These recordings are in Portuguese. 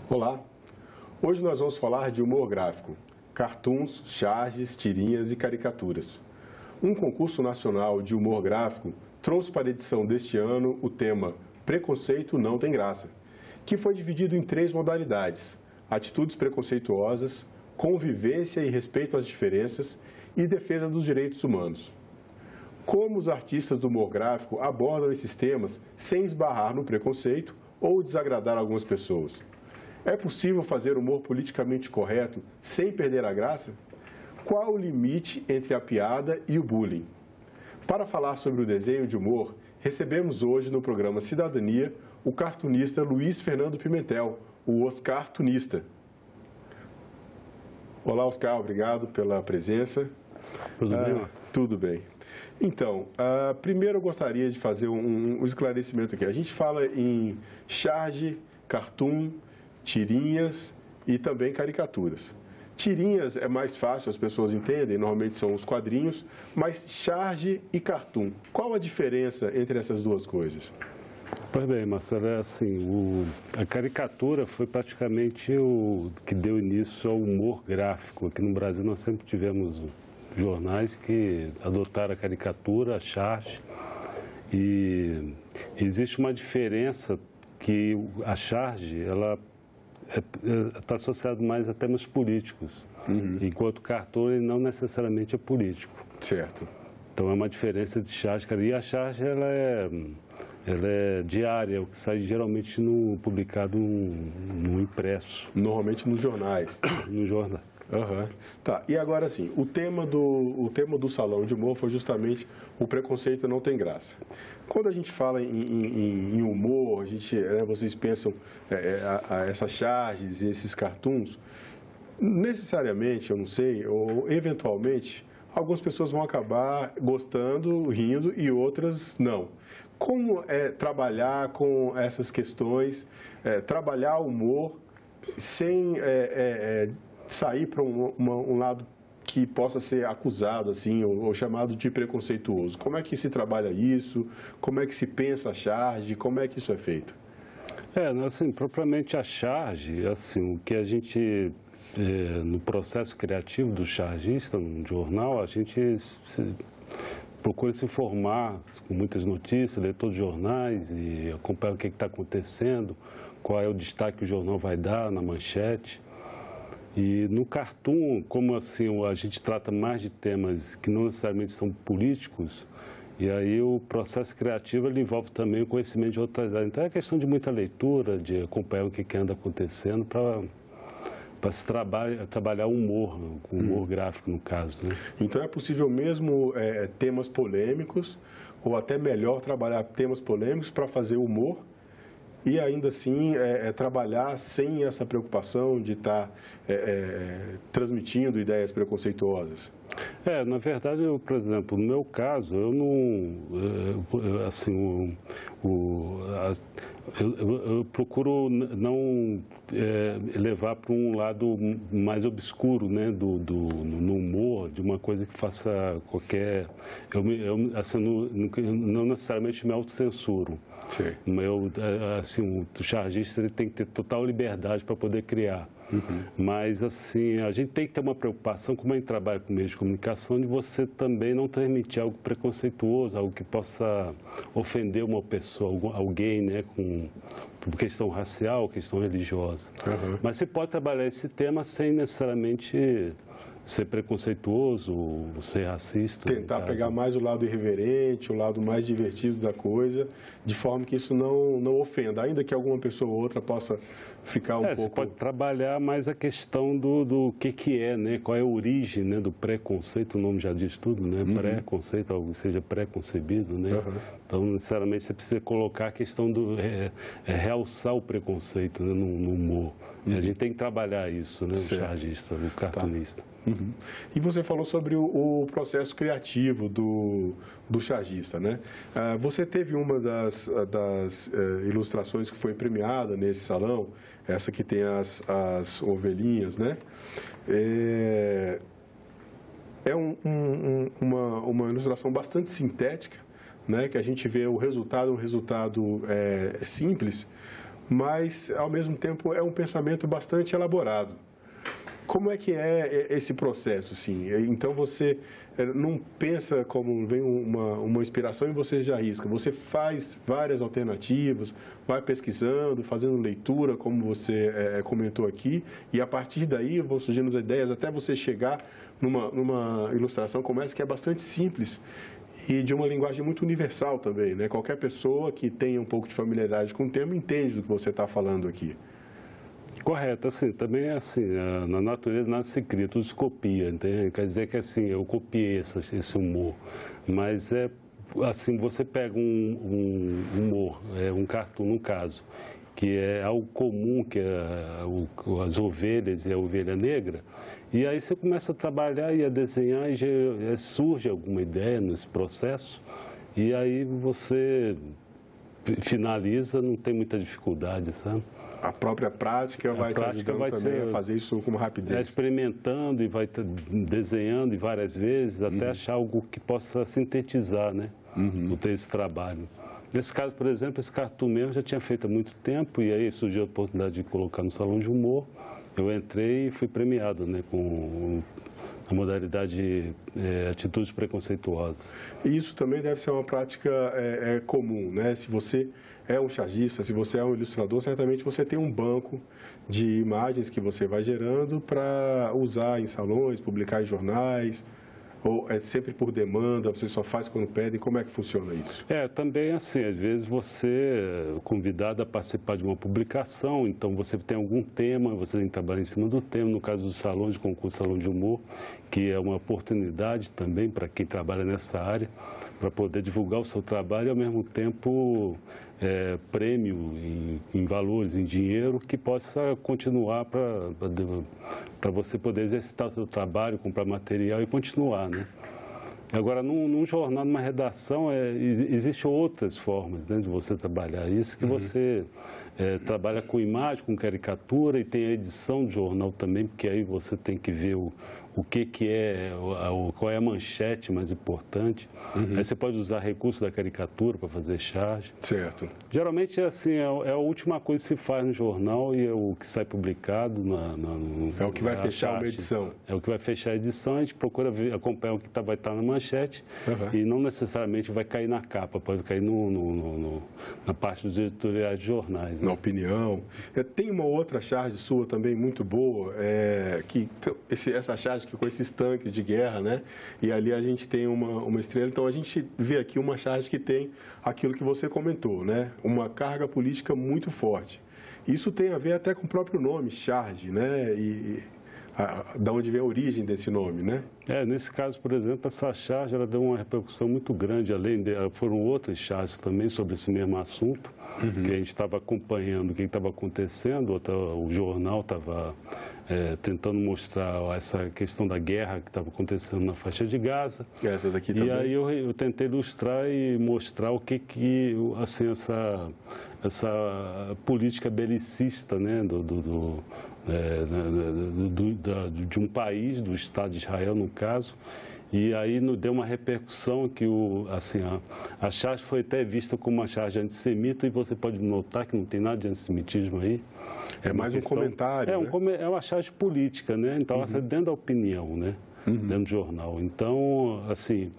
Olá! Hoje nós vamos falar de humor gráfico, cartoons, charges, tirinhas e caricaturas. Um concurso nacional de humor gráfico trouxe para a edição deste ano o tema Preconceito não tem graça, que foi dividido em 3 modalidades: atitudes preconceituosas, convivência e respeito às diferenças e defesa dos direitos humanos. Como os artistas do humor gráfico abordam esses temas sem esbarrar no preconceito ou desagradar algumas pessoas? É possível fazer humor politicamente correto sem perder a graça? Qual o limite entre a piada e o bullying? Para falar sobre o desenho de humor, recebemos hoje no programa Cidadania o cartunista Luiz Fernando Pimentel, o Oscartunista. Olá, Oscar, obrigado pela presença. Tudo bem, Márcio? Tudo bem. Então, primeiro eu gostaria de fazer um esclarecimento aqui. A gente fala em charge, cartoon, tirinhas e também caricaturas. Tirinhas é mais fácil, as pessoas entendem, normalmente são os quadrinhos, mas charge e cartoon, qual a diferença entre essas duas coisas? Pois bem, Marcelo, é assim, a caricatura foi praticamente o que deu início ao humor gráfico. Aqui no Brasil nós sempre tivemos jornais que adotaram a caricatura, a charge, e existe uma diferença que a charge, ela está associado mais a temas políticos, enquanto o cartoon ele não necessariamente é político. Certo. Então é uma diferença de charge, e a charge ela é diária, o que sai geralmente publicado no impresso. Normalmente nos jornais. No jornal. Uhum. Tá, e agora sim, o tema do Salão de Humor foi justamente o preconceito não tem graça. Quando a gente fala em humor, vocês pensam essas charges e esses cartoons, necessariamente, eu não sei, ou eventualmente, algumas pessoas vão acabar gostando, rindo e outras não. Como é trabalhar com essas questões, trabalhar o humor sem sair para um lado que possa ser acusado assim ou chamado de preconceituoso? Como é que se trabalha isso? Como é que se pensa a charge? Como é que isso é feito? Assim, propriamente a charge, assim, o que a gente, no processo criativo do chargista, no jornal, a gente procura se informar com muitas notícias, ler todos os jornais e acompanhar o que está acontecendo, qual é o destaque que o jornal vai dar na manchete. E no cartoon, como assim a gente trata mais de temas que não necessariamente são políticos, e aí o processo criativo ele envolve também o conhecimento de outras áreas. Então é questão de muita leitura, de acompanhar o que anda acontecendo para se trabalhar o humor, o humor gráfico no caso, né? Então é possível mesmo temas polêmicos, ou até melhor trabalhar temas polêmicos para fazer humor, e ainda assim trabalhar sem essa preocupação de estar transmitindo ideias preconceituosas? Na verdade, por exemplo, no meu caso, eu não, assim, eu procuro não levar para um lado mais obscuro, né, no humor, de uma coisa que faça qualquer... assim, não necessariamente me autocensuro. Sim. O chargista ele tem que ter total liberdade para poder criar. Mas, assim, a gente tem que ter uma preocupação, como a gente trabalha com meios de comunicação, de você também não transmitir algo preconceituoso, algo que possa ofender uma pessoa, alguém, né, por questão racial, questão religiosa. Mas você pode trabalhar esse tema sem necessariamente ser preconceituoso, ou ser racista. Tentar pegar mais o lado irreverente, o lado mais divertido da coisa, de forma que isso não ofenda, ainda que alguma pessoa ou outra possa ficar um pouco... Você pode trabalhar mais a questão do que é, né? Qual é a origem, né, do preconceito, o nome já diz tudo, né? Preconceito, algo que seja preconcebido, né? Então, necessariamente, você precisa colocar a questão realçar o preconceito, né, no humor. E a gente tem que trabalhar isso, né, o chargista, o cartunista. E você falou sobre o processo criativo do chargista, né? Você teve uma das ilustrações que foi premiada nesse salão, essa que tem as ovelhinhas, né? Uma ilustração bastante sintética, né? Que a gente vê o resultado, simples, mas, ao mesmo tempo, é um pensamento bastante elaborado. Como é que é esse processo, assim? Então, você não pensa como vem uma inspiração e você já arrisca. Você faz várias alternativas, vai pesquisando, fazendo leitura, como você comentou aqui, e a partir daí vão surgindo as ideias até você chegar numa ilustração como essa, que é bastante simples e de uma linguagem muito universal também, né? Qualquer pessoa que tenha um pouco de familiaridade com o tema entende do que você está falando aqui. Correto, assim, também é assim, na natureza nada se cria, tudo se copia, entende? Quer dizer que assim, eu copiei esse humor, mas é assim, você pega um humor, um cartoon no caso, que é algo comum, que é as ovelhas e a ovelha negra, e aí você começa a trabalhar e a desenhar e já surge alguma ideia nesse processo, e aí você finaliza, não tem muita dificuldade, sabe? A própria prática vai te ajudando também a fazer isso com rapidez. Experimentando e vai desenhando várias vezes até achar algo que possa sintetizar, né? O esse trabalho. Nesse caso, por exemplo, esse cartoon mesmo já tinha feito há muito tempo e aí surgiu a oportunidade de colocar no Salão de Humor. Eu entrei e fui premiado, né, com a modalidade atitudes preconceituosas. E isso também deve ser uma prática comum, né? Se você é um chargista, se você é um ilustrador, certamente você tem um banco de imagens que você vai gerando para usar em salões, publicar em jornais, ou é sempre por demanda, você só faz quando pedem, como é que funciona isso? Também assim, às vezes você é convidado a participar de uma publicação, então você tem algum tema, você tem que trabalhar em cima do tema, no caso dos salões de concurso, salão de humor, que é uma oportunidade também para quem trabalha nessa área, para poder divulgar o seu trabalho e ao mesmo tempo prêmio em valores, em dinheiro, que possa continuar para você poder exercitar o seu trabalho, comprar material e continuar, né? Agora, num jornal, numa redação, existem outras formas, né, de você trabalhar isso, que você trabalha com imagem, com caricatura e tem a edição do jornal também, porque aí você tem que ver qual é a manchete mais importante. Aí você pode usar recursos da caricatura para fazer charge. Certo. Geralmente assim, é a última coisa que se faz no jornal e é o que sai publicado. É o que vai fechar uma edição. É o que vai fechar a edição, a gente procura acompanhar o que vai estar na manchete e não necessariamente vai cair na capa, pode cair na parte dos editoriais de jornais. Né? Na opinião. Tem uma outra charge sua também muito boa, essa charge com esses tanques de guerra, né? E ali a gente tem uma estrela. Então, a gente vê aqui uma charge que tem aquilo que você comentou, né? Uma carga política muito forte. Isso tem a ver até com o próprio nome, charge, né? Da onde vem a origem desse nome, né? Nesse caso, por exemplo, essa charge ela deu uma repercussão muito grande, foram outras charges também sobre esse mesmo assunto, que a gente estava acompanhando o que estava acontecendo, o jornal estava tentando mostrar essa questão da guerra que estava acontecendo na faixa de Gaza. Essa daqui também. E aí eu tentei ilustrar e mostrar o que assim, essa política belicista, né, de um país, do Estado de Israel, no caso, e aí deu uma repercussão que a charge foi até vista como uma charge antissemita, e você pode notar que não tem nada de antissemitismo aí. É mais um comentário, né? É uma charge política, né? Então, essa é dentro da opinião, né? Dentro do jornal. Então, assim,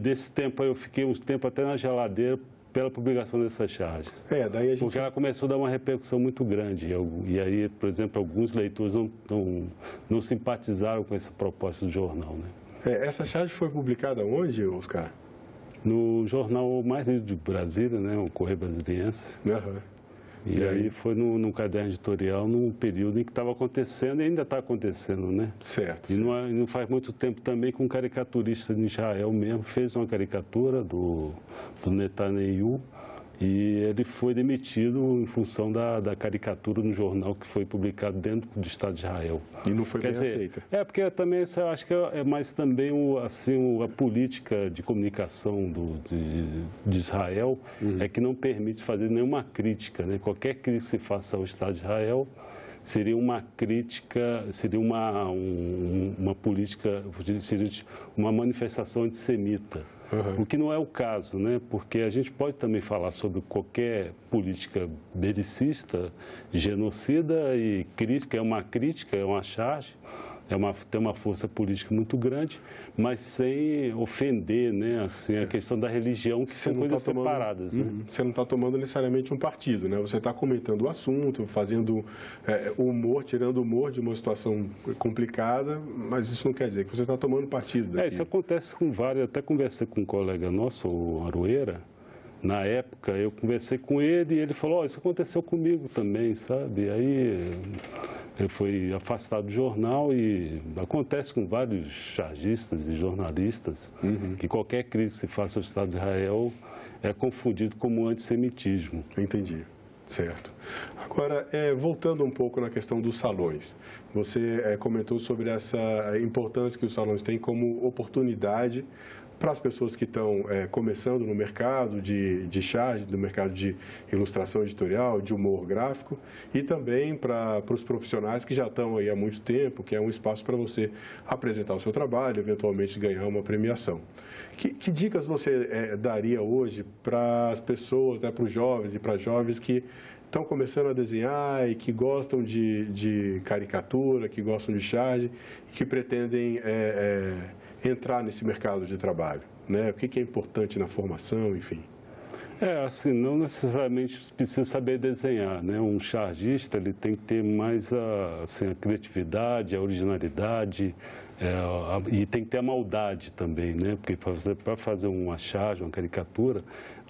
desse tempo aí eu fiquei uns tempo até na geladeira pela publicação dessas charges. Daí a gente... Porque ela começou a dar uma repercussão muito grande. E aí, por exemplo, alguns leitores não simpatizaram com essa proposta do jornal, né? Essa charge foi publicada onde, Oscar? No jornal mais lido de Brasília, né? O Correio Brasiliense. E aí foi no caderno editorial, num período em que estava acontecendo e ainda está acontecendo, né? Certo. E não faz muito tempo também que um caricaturista de Israel mesmo fez uma caricatura do Netanyahu e ele foi demitido em função da caricatura no jornal que foi publicado dentro do Estado de Israel. E não foi bem aceita. Porque também eu acho que é mais também a política de comunicação de Israel é que não permite fazer nenhuma crítica, né? Qualquer crítica que se faça ao Estado de Israel seria uma crítica, seria uma política, seria uma manifestação antissemita. o que não é o caso, né? Porque a gente pode também falar sobre qualquer política belicista, genocida e crítica, é uma charge, tem uma força política muito grande, mas sem ofender, né? Assim, a questão da religião, que são coisas separadas. Né? Você não está tomando necessariamente um partido, né? Você está comentando o assunto, fazendo humor, tirando humor de uma situação complicada, mas isso não quer dizer que você está tomando partido daqui. Isso acontece com vários, até conversei com um colega nosso, o Aroeira. Na época, eu conversei com ele e ele falou, isso aconteceu comigo também, sabe? Aí ele foi afastado do jornal e acontece com vários chargistas e jornalistas que qualquer crítica que se faça ao Estado de Israel é confundido como antissemitismo. Entendi. Certo. Agora, voltando um pouco na questão dos salões, você comentou sobre essa importância que os salões têm como oportunidade para as pessoas que estão começando no mercado de charge, no mercado de ilustração editorial, de humor gráfico, e também para os profissionais que já estão aí há muito tempo, que é um espaço para você apresentar o seu trabalho, eventualmente ganhar uma premiação. Que dicas você daria hoje para as pessoas, né, para os jovens e para as jovens que estão começando a desenhar e que gostam de caricatura, que gostam de charge e que pretendem entrar nesse mercado de trabalho, né? O que é importante na formação, enfim? Assim, não necessariamente precisa saber desenhar, né? Um chargista, ele tem que ter mais a criatividade, a originalidade, e tem que ter a maldade também, né? Porque para fazer uma charge, uma caricatura,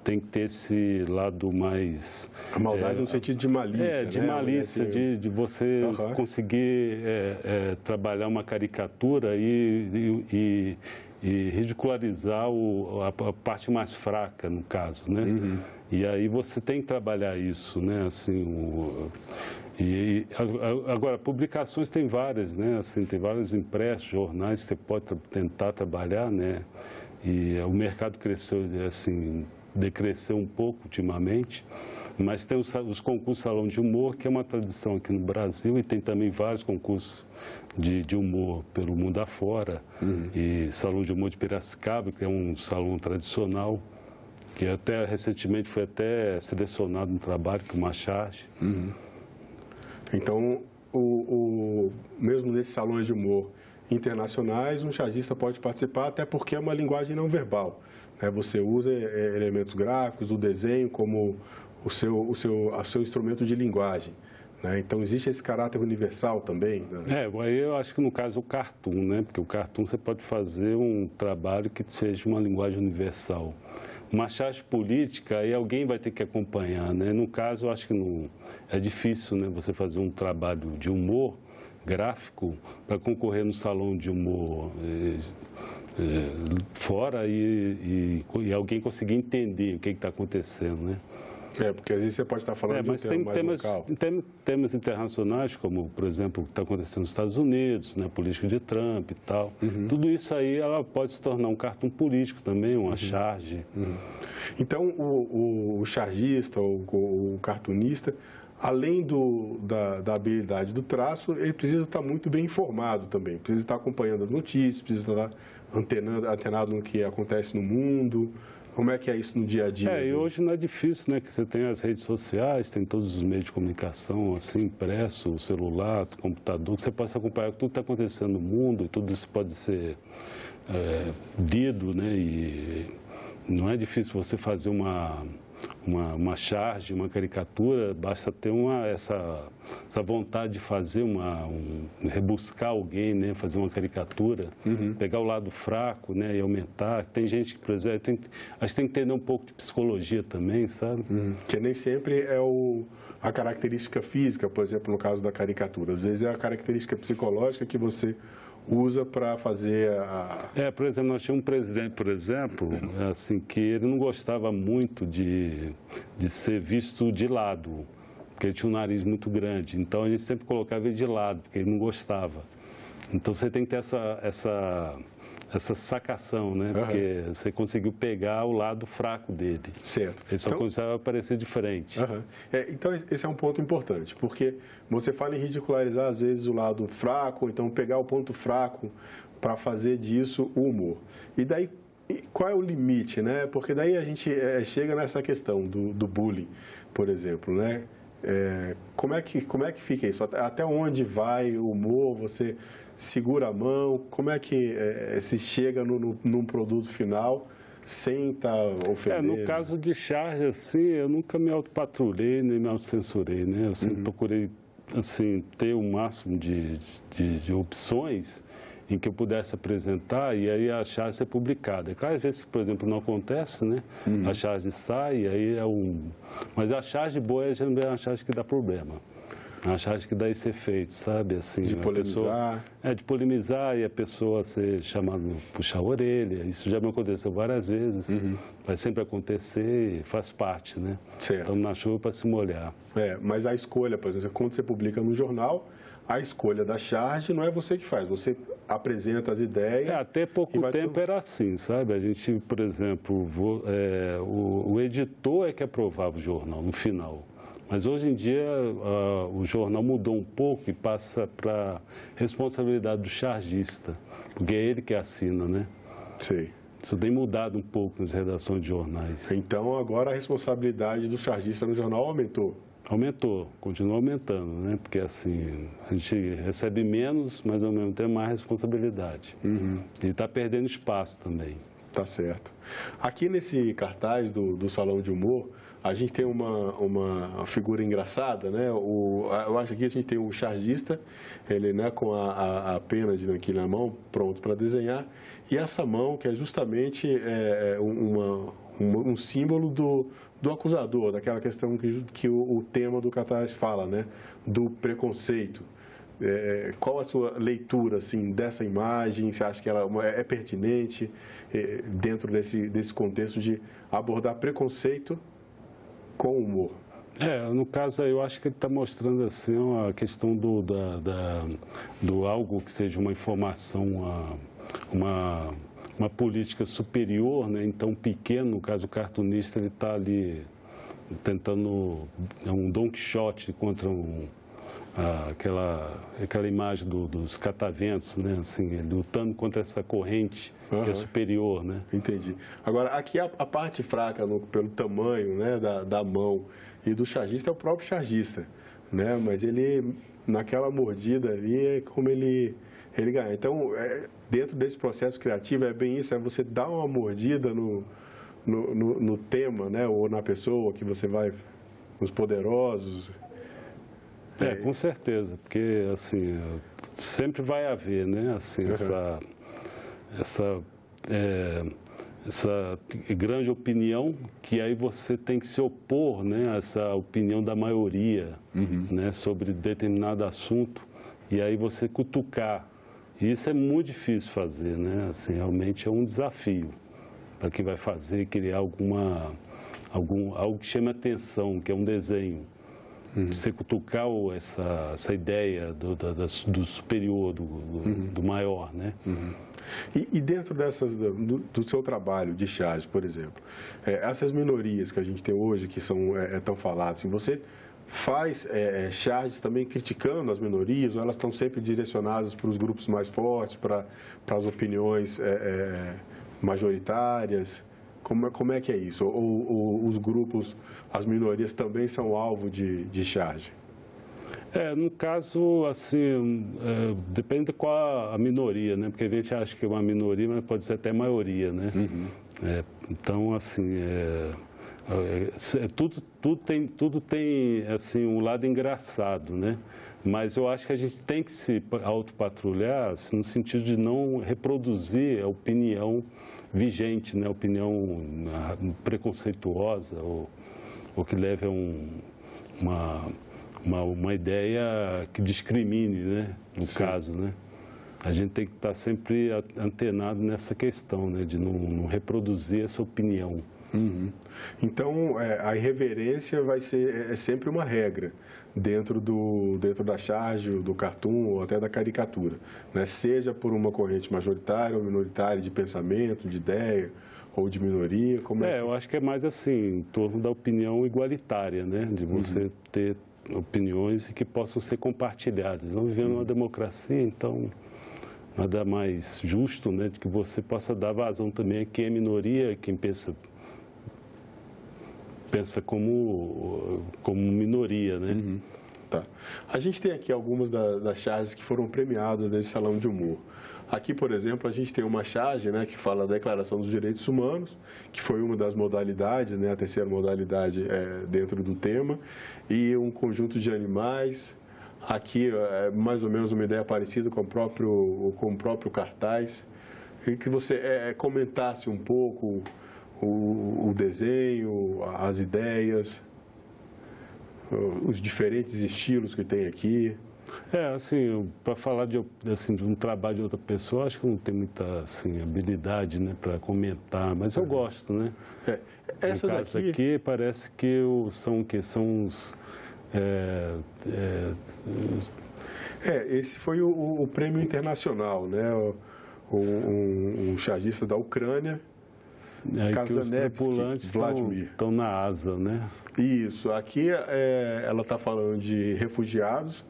tem que ter esse lado mais... A maldade no sentido de malícia, de né? malícia, de você conseguir trabalhar uma caricatura e ridicularizar a parte mais fraca, no caso, né? E aí você tem que trabalhar isso, né? Assim, agora, publicações tem várias, né? Assim, tem vários impressos, jornais que você pode tentar trabalhar, né? E o mercado cresceu, assim, decresceu um pouco ultimamente, mas tem os concursos Salão de Humor, que é uma tradição aqui no Brasil, e tem também vários concursos de humor pelo mundo afora, e Salão de Humor de Piracicaba, que é um salão tradicional, que até recentemente foi até selecionado no trabalho com uma charge. Então, mesmo nesses salões de humor internacionais, um chargista pode participar, até porque é uma linguagem não verbal. Você usa elementos gráficos, o desenho como o seu instrumento de linguagem. Então, existe esse caráter universal também. Né? Aí eu acho que no caso o cartoon, né? Porque o cartoon você pode fazer um trabalho que seja uma linguagem universal. Uma charge política, aí alguém vai ter que acompanhar, né? No caso, eu acho que não, é difícil, né? Você fazer um trabalho de humor gráfico para concorrer no salão de humor fora e alguém conseguir entender o que está acontecendo, né? Porque às vezes você pode estar falando de um tema mais local. Tem temas internacionais, como, por exemplo, o que está acontecendo nos Estados Unidos, né, a política de Trump e tal. Tudo isso aí ela pode se tornar um cartoon político também, uma charge. Então, o chargista, o cartunista, além da habilidade do traço, ele precisa estar muito bem informado também. Precisa estar acompanhando as notícias, precisa estar antenado no que acontece no mundo. Como é que é isso no dia a dia? E hoje não é difícil, né? Que você tem as redes sociais, tem todos os meios de comunicação, assim, impresso, celular, computador, que você possa acompanhar tudo que está acontecendo no mundo, e tudo isso pode ser lido, né? E não é difícil você fazer uma charge, uma caricatura, basta ter essa vontade de fazer rebuscar alguém, né, fazer uma caricatura, pegar o lado fraco, né, e aumentar. Tem gente que, por exemplo, acho que tem que entender um pouco de psicologia também, sabe? Que nem sempre é a característica física, por exemplo, no caso da caricatura. Às vezes é a característica psicológica que você usa para fazer por exemplo, nós tínhamos um presidente, por exemplo, assim, que ele não gostava muito de ser visto de lado, porque ele tinha um nariz muito grande. Então, a gente sempre colocava ele de lado, porque ele não gostava. Então, você tem que ter essa sacação, né? Porque você conseguiu pegar o lado fraco dele. Certo. Ele só começava a aparecer de frente. Então, esse é um ponto importante, porque você fala em ridicularizar, às vezes, o lado fraco, então pegar o ponto fraco para fazer disso o humor. E daí, E qual é o limite, né? Porque daí a gente chega nessa questão do bullying, por exemplo, né? Como é que fica isso? Até onde vai o humor? Você segura a mão? Como é que se chega num produto final sem estar ofendendo? No caso de charge, assim, eu nunca me autopatrulhei nem me autocensurei, né? Eu sempre procurei, assim, ter o máximo de opções em que eu pudesse apresentar e aí a charge ser publicada. Claro, às vezes, por exemplo, não acontece, né? A charge sai, aí Mas a charge boa já não é uma charge que dá problema. É uma charge que dá esse efeito, sabe? Assim, de polemizar. De polemizar e a pessoa ser chamada, puxar a orelha. Isso já me aconteceu várias vezes. Vai sempre acontecer e faz parte, né? Certo. Estamos na chuva para se molhar. Mas a escolha, por exemplo, quando você publica no jornal, a escolha da charge não é você que faz, você apresenta as ideias. Até pouco tempo era assim, sabe? A gente, por exemplo, o editor é que aprovava o jornal no final. Mas hoje em dia o jornal mudou um pouco e passa para responsabilidade do chargista, porque é ele que assina, né? Sim. Isso tem mudado um pouco nas redações de jornais. Então agora a responsabilidade do chargista no jornal aumentou. Aumentou, continua aumentando, né? Porque assim, a gente recebe menos, mas ao mesmo tempo mais responsabilidade. E está perdendo espaço também. Tá certo. Aqui nesse cartaz do Salão de Humor, a gente tem uma figura engraçada, né? Eu acho que aqui a gente tem o chargista, ele, né, com a pena de nanquim na mão, pronto para desenhar, e essa mão que é justamente um símbolo do acusador, daquela questão que o tema do cartaz fala, né? Do preconceito. Qual a sua leitura assim, dessa imagem? Você acha que ela é pertinente dentro desse contexto de abordar preconceito com humor? No caso, eu acho que ele está mostrando assim, a questão do algo que seja uma informação, uma política superior, né? Então, pequeno, no caso, o cartunista, ele está ali tentando, um Don Quixote contra aquela imagem dos cataventos, né? Assim, ele lutando contra essa corrente que é superior, né? Entendi. Agora, aqui a parte fraca, pelo tamanho, né, da mão e do chargista é o próprio chargista, né? Mas ele, naquela mordida ali, é como ele ganha. Então, dentro desse processo criativo, é bem isso, é você dar uma mordida no tema, né? Ou na pessoa que você vai, os poderosos. Com certeza, porque assim, sempre vai haver, né, assim, essa grande opinião que aí você tem que se opor, né, a essa opinião da maioria, né, sobre determinado assunto, e aí você cutucar. E isso é muito difícil fazer, né, assim, realmente é um desafio para quem vai fazer, criar algo que chame atenção, que é um desenho. Você cutucar essa ideia do superior, do maior, né? E dentro do seu trabalho de charge, por exemplo, essas minorias que a gente tem hoje, que são tão faladas, assim, você faz charges também criticando as minorias, ou elas estão sempre direcionadas para os grupos mais fortes, para as opiniões majoritárias? Como é que é isso? Ou os grupos, as minorias também são alvo de charge? No caso, assim, depende de qual a minoria, né? Porque a gente acha que é uma minoria, mas pode ser até maioria, né? Então, assim, tudo tem assim, um lado engraçado, né? Mas eu acho que a gente tem que se autopatrulhar assim, no sentido de não reproduzir a opinião vigente, né? Opinião preconceituosa ou que leve a uma ideia que discrimine, né? No caso, né? A gente tem que estar sempre antenado nessa questão, né? De não reproduzir essa opinião. Então, a irreverência vai ser sempre uma regra dentro da charge, do cartoon ou até da caricatura, né? Seja por uma corrente majoritária ou minoritária de pensamento, de ideia ou de minoria. Eu acho que é mais assim, em torno da opinião igualitária, né? De você ter opiniões que possam ser compartilhadas. Nós vivemos numa democracia, então nada mais justo, né, de que você possa dar vazão também a quem é minoria, quem pensa como minoria, né? Uhum. Tá. A gente tem aqui algumas das charges que foram premiadas nesse Salão de Humor. Aqui, por exemplo, a gente tem uma charge, né, que fala da Declaração dos Direitos Humanos, que foi uma das modalidades, né, a terceira modalidade dentro do tema, e um conjunto de animais. Aqui é mais ou menos uma ideia parecida com o próprio cartaz. Queria que você comentasse um pouco o desenho, as ideias, os diferentes estilos que tem aqui. Assim, para falar de um trabalho de outra pessoa, acho que não tem muita assim, habilidade, né, para comentar, mas eu gosto, né? Essa no caso daqui aqui parece que são os... esse foi o prêmio internacional, né? Um chargista da Ucrânia, Kazanevski Vladimir. Estão na asa, né? Isso. Aqui ela está falando de refugiados,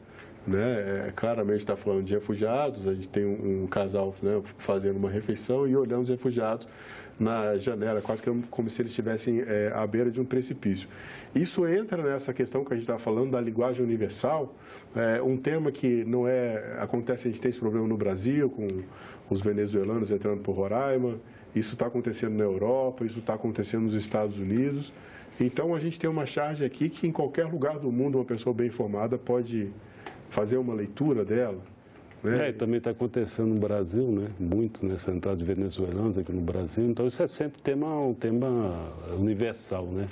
né? Claramente está falando de refugiados. A gente tem um casal, né, fazendo uma refeição e olhando os refugiados na janela, quase que como se eles estivessem à beira de um precipício. Isso entra nessa questão que a gente está falando da linguagem universal, um tema que não acontece, a gente tem esse problema no Brasil, com os venezuelanos entrando por Roraima, isso está acontecendo na Europa, isso está acontecendo nos Estados Unidos. Então, a gente tem uma charge aqui que em qualquer lugar do mundo uma pessoa bem informada pode fazer uma leitura dela. Né? Também está acontecendo no Brasil, né? Muito, né? Essa entrada de venezuelanos aqui no Brasil. Então, isso é sempre um tema universal, né?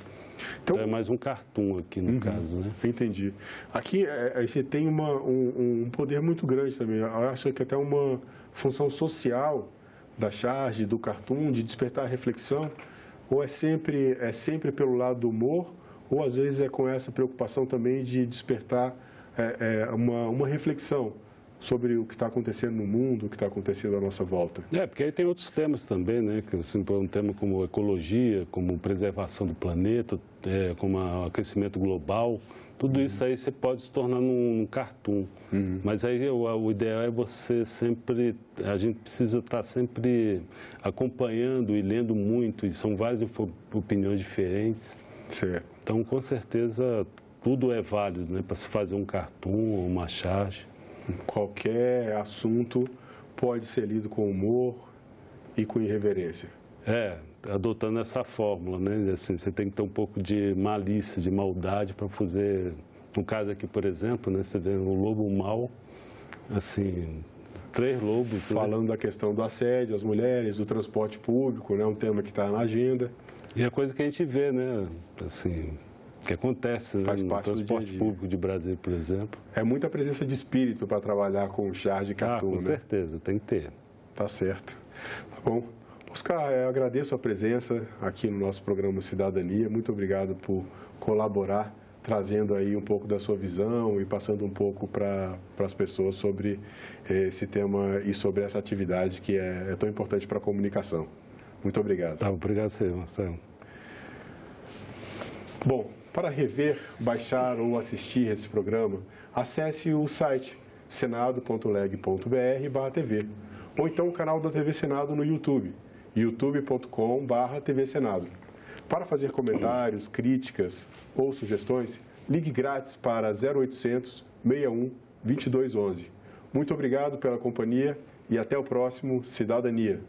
Então, é mais um cartoon aqui, no caso, né? Entendi. Aqui, você tem um poder muito grande também. Eu acho que até uma função social da charge, do cartoon, de despertar a reflexão, ou é sempre pelo lado do humor, ou às vezes é com essa preocupação também de despertar uma reflexão sobre o que está acontecendo no mundo, o que está acontecendo à nossa volta. Porque aí tem outros temas também, né? Assim, um tema como ecologia, como preservação do planeta, como aquecimento global. Tudo isso aí você pode se tornar num cartoon. Mas aí o ideal é a gente precisa estar sempre acompanhando e lendo muito, e são várias opiniões diferentes. Certo. Então, com certeza, tudo é válido, né, para se fazer um cartoon ou uma charge. Qualquer assunto pode ser lido com humor e com irreverência. Adotando essa fórmula, né? Assim, você tem que ter um pouco de malícia, de maldade para fazer... No caso aqui, por exemplo, né, você vê um lobo mau, assim, 3 lobos... Falando da questão do assédio às mulheres, do transporte público, né? Um tema que está na agenda. E é coisa que a gente vê, né? Assim, que acontece, faz no parte transporte do dia a dia. público de Brasília, por exemplo. É muita presença de espírito para trabalhar com charge e cartoon, com certeza, tem que ter. Tá certo. Tá bom. Oscar, eu agradeço a presença aqui no nosso programa Cidadania. Muito obrigado por colaborar, trazendo aí um pouco da sua visão e passando um pouco para as pessoas sobre esse tema e sobre essa atividade que é tão importante para a comunicação. Muito obrigado. Obrigado a você, Marcelo. Bom, para rever, baixar ou assistir esse programa, acesse o site senado.leg.br/TV ou então o canal da TV Senado no YouTube, youtube.com/TV Senado. Para fazer comentários, críticas ou sugestões, ligue grátis para 0800 61 2211. Muito obrigado pela companhia e até o próximo Cidadania.